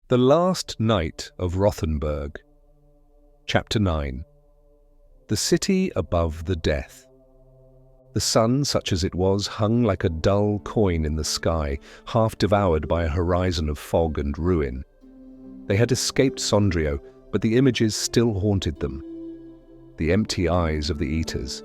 The Last Night of Rothenburg. Chapter 9. The City Above the Death. The sun, such as it was, hung like a dull coin in the sky, half devoured by a horizon of fog and ruin. They had escaped Sondrio, but the images still haunted them. The empty eyes of the eaters.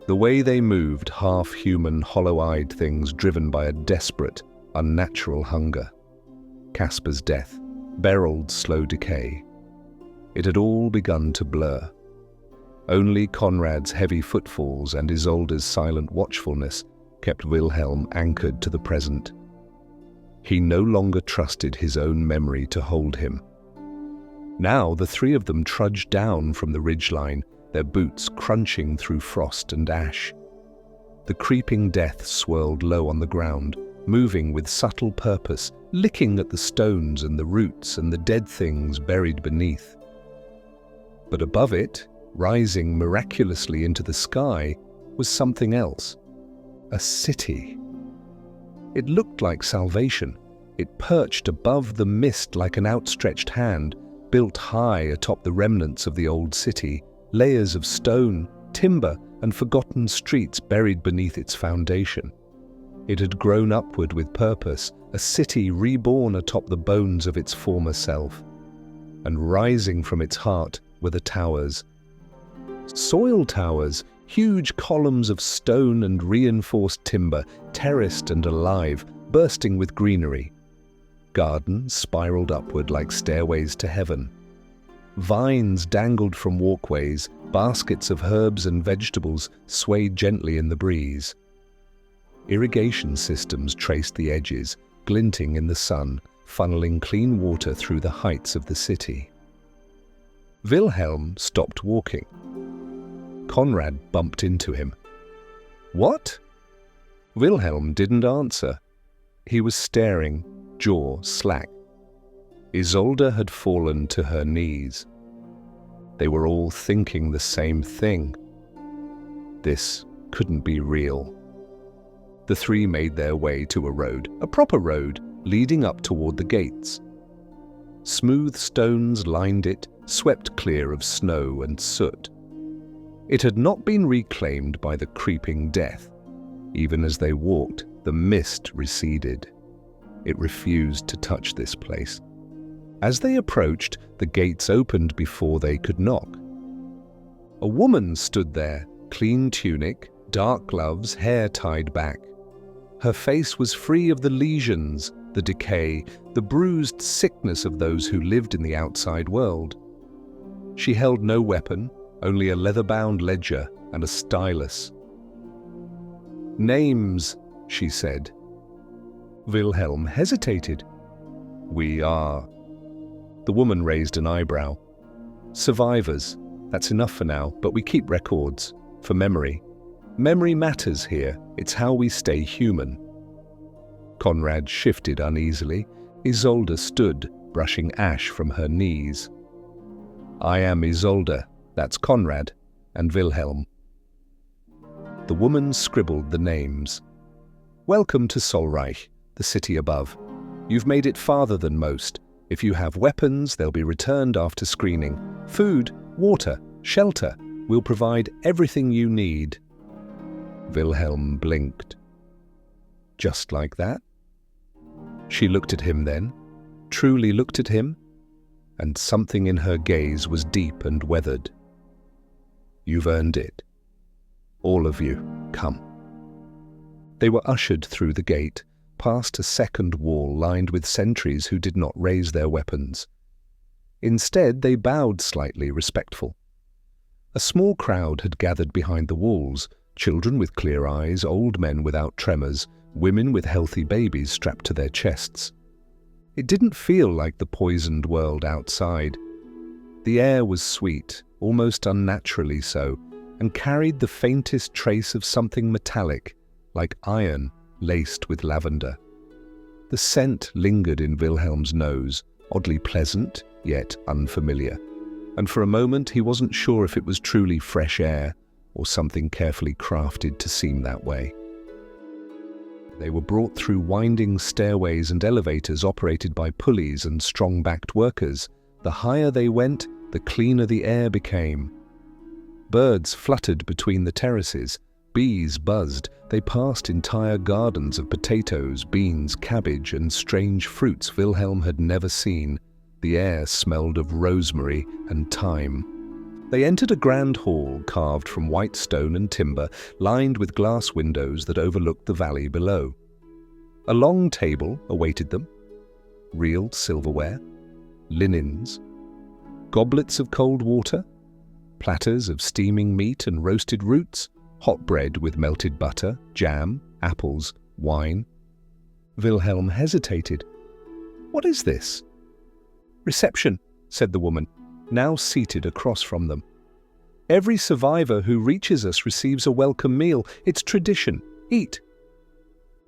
The way they moved, half-human, hollow-eyed things driven by a desperate, unnatural hunger. Caspar's death, Beryl's slow decay. It had all begun to blur. Only Conrad's heavy footfalls and Isolde's silent watchfulness kept Wilhelm anchored to the present. He no longer trusted his own memory to hold him. Now the three of them trudged down from the ridgeline, their boots crunching through frost and ash. The creeping death swirled low on the ground, moving with subtle purpose, licking at the stones and the roots and the dead things buried beneath. But above it, rising miraculously into the sky, was something else. A city. It looked like salvation. It perched above the mist like an outstretched hand, built high atop the remnants of the old city, layers of stone, timber, and forgotten streets buried beneath its foundation. It had grown upward with purpose, a city reborn atop the bones of its former self. And rising from its heart were the towers. Soil towers, huge columns of stone and reinforced timber, terraced and alive, bursting with greenery. Gardens spiraled upward like stairways to heaven. Vines dangled from walkways, baskets of herbs and vegetables swayed gently in the breeze. Irrigation systems traced the edges, glinting in the sun, funneling clean water through the heights of the city. Wilhelm stopped walking. Conrad bumped into him. "What?" Wilhelm didn't answer. He was staring, jaw slack. Isolde had fallen to her knees. They were all thinking the same thing. This couldn't be real. The three made their way to a road, a proper road, leading up toward the gates. Smooth stones lined it, swept clear of snow and soot. It had not been reclaimed by the creeping death. Even as they walked, the mist receded. It refused to touch this place. As they approached, the gates opened before they could knock. A woman stood there, clean tunic, dark gloves, hair tied back. Her face was free of the lesions, the decay, the bruised sickness of those who lived in the outside world. She held no weapon, only a leather-bound ledger and a stylus. "Names," she said. Wilhelm hesitated. "We are..." The woman raised an eyebrow. "Survivors. That's enough for now, but we keep records. For memory. Memory matters here. It's how we stay human." Conrad shifted uneasily. Isolde stood, brushing ash from her knees. "I am Isolde. That's Conrad. And Wilhelm." The woman scribbled the names. "Welcome to Solreich, the city above. You've made it farther than most. If you have weapons, they'll be returned after screening. Food, water, shelter. We'll provide everything you need." Wilhelm blinked. "Just like that?" She looked at him then, truly looked at him, and something in her gaze was deep and weathered. "You've earned it. All of you, come." They were ushered through the gate, past a second wall lined with sentries who did not raise their weapons. Instead, they bowed slightly, respectful. A small crowd had gathered behind the walls, children with clear eyes, old men without tremors, women with healthy babies strapped to their chests. It didn't feel like the poisoned world outside. The air was sweet, almost unnaturally so, and carried the faintest trace of something metallic, like iron laced with lavender. The scent lingered in Wilhelm's nose, oddly pleasant, yet unfamiliar, and for a moment he wasn't sure if it was truly fresh air or something carefully crafted to seem that way. They were brought through winding stairways and elevators operated by pulleys and strong-backed workers. The higher they went, the cleaner the air became. Birds fluttered between the terraces. Bees buzzed. They passed entire gardens of potatoes, beans, cabbage, and strange fruits Wilhelm had never seen. The air smelled of rosemary and thyme. They entered a grand hall carved from white stone and timber, lined with glass windows that overlooked the valley below. A long table awaited them. Real silverware, linens, goblets of cold water, platters of steaming meat and roasted roots, hot bread with melted butter, jam, apples, wine. Wilhelm hesitated. "What is this?" "Reception," said the woman, now seated across from them. "Every survivor who reaches us receives a welcome meal. It's tradition. Eat."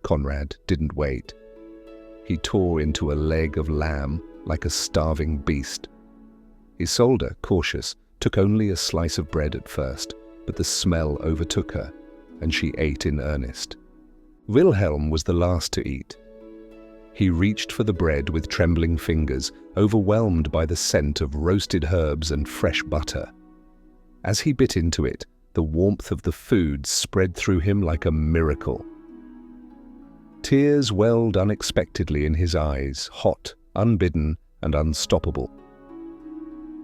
Conrad didn't wait. He tore into a leg of lamb like a starving beast. Isolde, cautious, took only a slice of bread at first, but the smell overtook her, and she ate in earnest. Wilhelm was the last to eat. He reached for the bread with trembling fingers, overwhelmed by the scent of roasted herbs and fresh butter. As he bit into it, the warmth of the food spread through him like a miracle. Tears welled unexpectedly in his eyes, hot, unbidden, and unstoppable.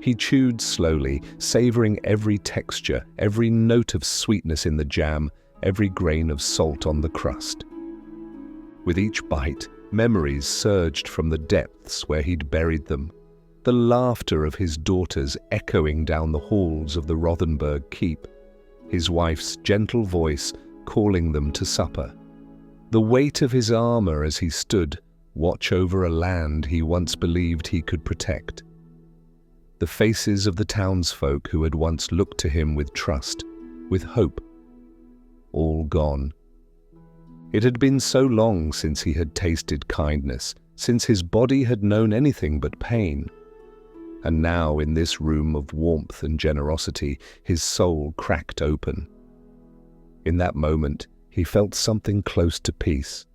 He chewed slowly, savoring every texture, every note of sweetness in the jam, every grain of salt on the crust. With each bite, memories surged from the depths where he'd buried them, the laughter of his daughters echoing down the halls of the Rothenburg keep, his wife's gentle voice calling them to supper, the weight of his armor as he stood, watch over a land he once believed he could protect. The faces of the townsfolk who had once looked to him with trust, with hope, all gone. It had been so long since he had tasted kindness, since his body had known anything but pain. And now, in this room of warmth and generosity, his soul cracked open. In that moment, he felt something close to peace.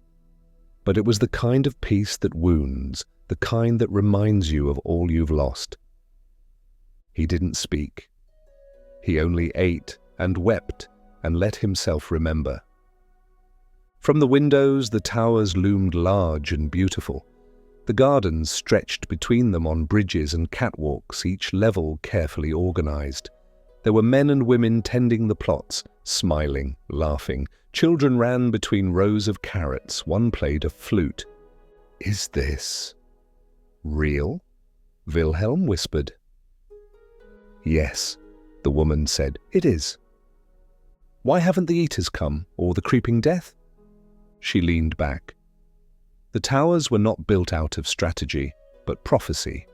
But it was the kind of peace that wounds, the kind that reminds you of all you've lost. He didn't speak. He only ate and wept and let himself remember. From the windows, the towers loomed large and beautiful. The gardens stretched between them on bridges and catwalks, each level carefully organized. There were men and women tending the plots, smiling, laughing. Children ran between rows of carrots. One played a flute. "Is this real?" Wilhelm whispered. "Yes," the woman said, "it is." "Why haven't the eaters come, or the creeping death?" She leaned back. The towers were not built out of strategy, but prophecy.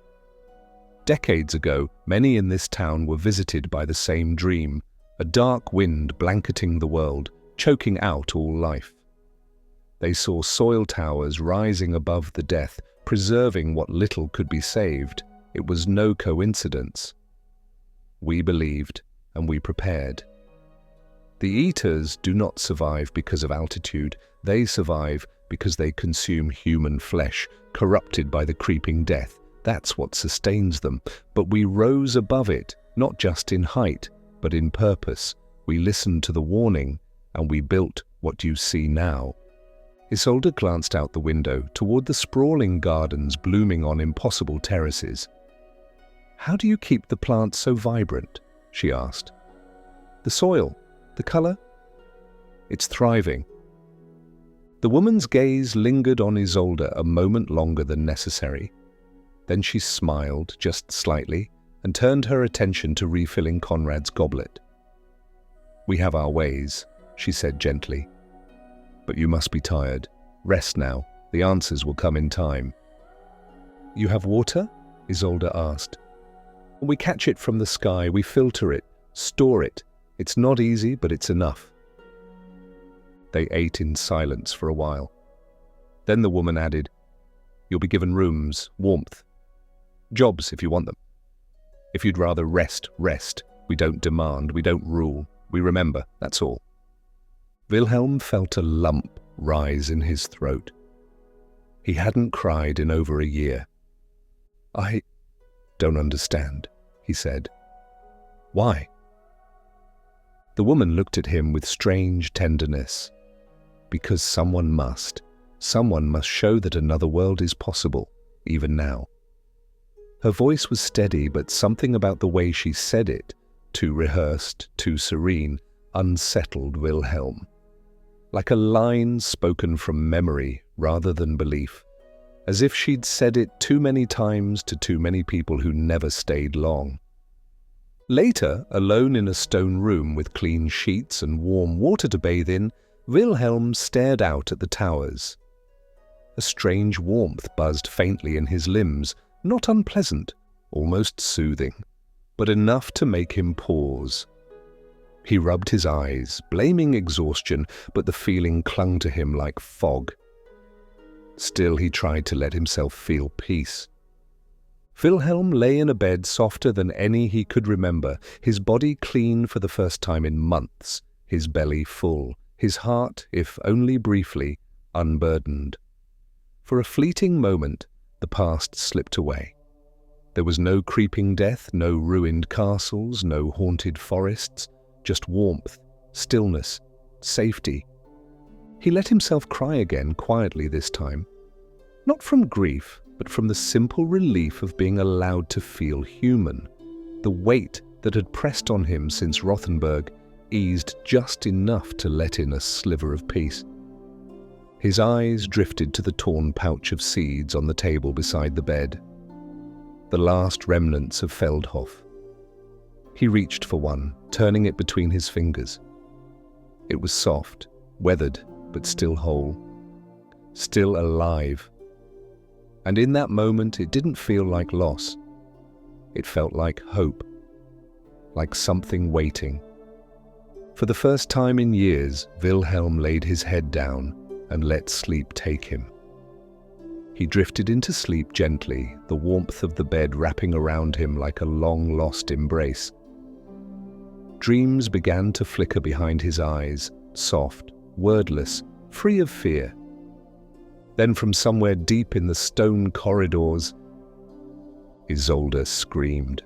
Decades ago, many in this town were visited by the same dream, a dark wind blanketing the world, choking out all life. They saw soil towers rising above the death, preserving what little could be saved. It was no coincidence. We believed, and we prepared. The eaters do not survive because of altitude. They survive because they consume human flesh, corrupted by the creeping death. That's what sustains them. But we rose above it, not just in height, but in purpose. We listened to the warning, and we built what you see now. Isolde glanced out the window toward the sprawling gardens blooming on impossible terraces. "How do you keep the plants so vibrant?" she asked. "The soil, the color?" "It's thriving." The woman's gaze lingered on Isolde a moment longer than necessary. Then she smiled just slightly and turned her attention to refilling Conrad's goblet. "We have our ways," she said gently. "But you must be tired. Rest now. The answers will come in time." "You have water?" Isolde asked. "We catch it from the sky. We filter it, store it. It's not easy, but it's enough." They ate in silence for a while. Then the woman added, "You'll be given rooms, warmth, jobs if you want them. If you'd rather rest, rest. We don't demand, we don't rule. We remember, that's all." Wilhelm felt a lump rise in his throat. He hadn't cried in over a year. "I don't understand," he said. "Why?" The woman looked at him with strange tenderness. Because someone must show that another world is possible, even now. Her voice was steady, but something about the way she said it, too rehearsed, too serene, unsettled Wilhelm. Like a line spoken from memory rather than belief, as if she'd said it too many times to too many people who never stayed long. Later, alone in a stone room with clean sheets and warm water to bathe in, Wilhelm stared out at the towers. A strange warmth buzzed faintly in his limbs, not unpleasant, almost soothing, but enough to make him pause. He rubbed his eyes, blaming exhaustion, but the feeling clung to him like fog. Still, he tried to let himself feel peace. Wilhelm lay in a bed softer than any he could remember, his body clean for the first time in months, his belly full, his heart, if only briefly, unburdened. For a fleeting moment, the past slipped away. There was no creeping death, no ruined castles, no haunted forests, just warmth, stillness, safety. He let himself cry again, quietly this time. Not from grief, but from the simple relief of being allowed to feel human. The weight that had pressed on him since Rothenburg eased just enough to let in a sliver of peace. His eyes drifted to the torn pouch of seeds on the table beside the bed. The last remnants of Feldhof. He reached for one, turning it between his fingers. It was soft, weathered, but still whole, still alive. And in that moment, it didn't feel like loss. It felt like hope, like something waiting. For the first time in years, Wilhelm laid his head down and let sleep take him. He drifted into sleep gently, the warmth of the bed wrapping around him like a long-lost embrace. Dreams began to flicker behind his eyes, soft, wordless, free of fear. Then from somewhere deep in the stone corridors, Isolde screamed.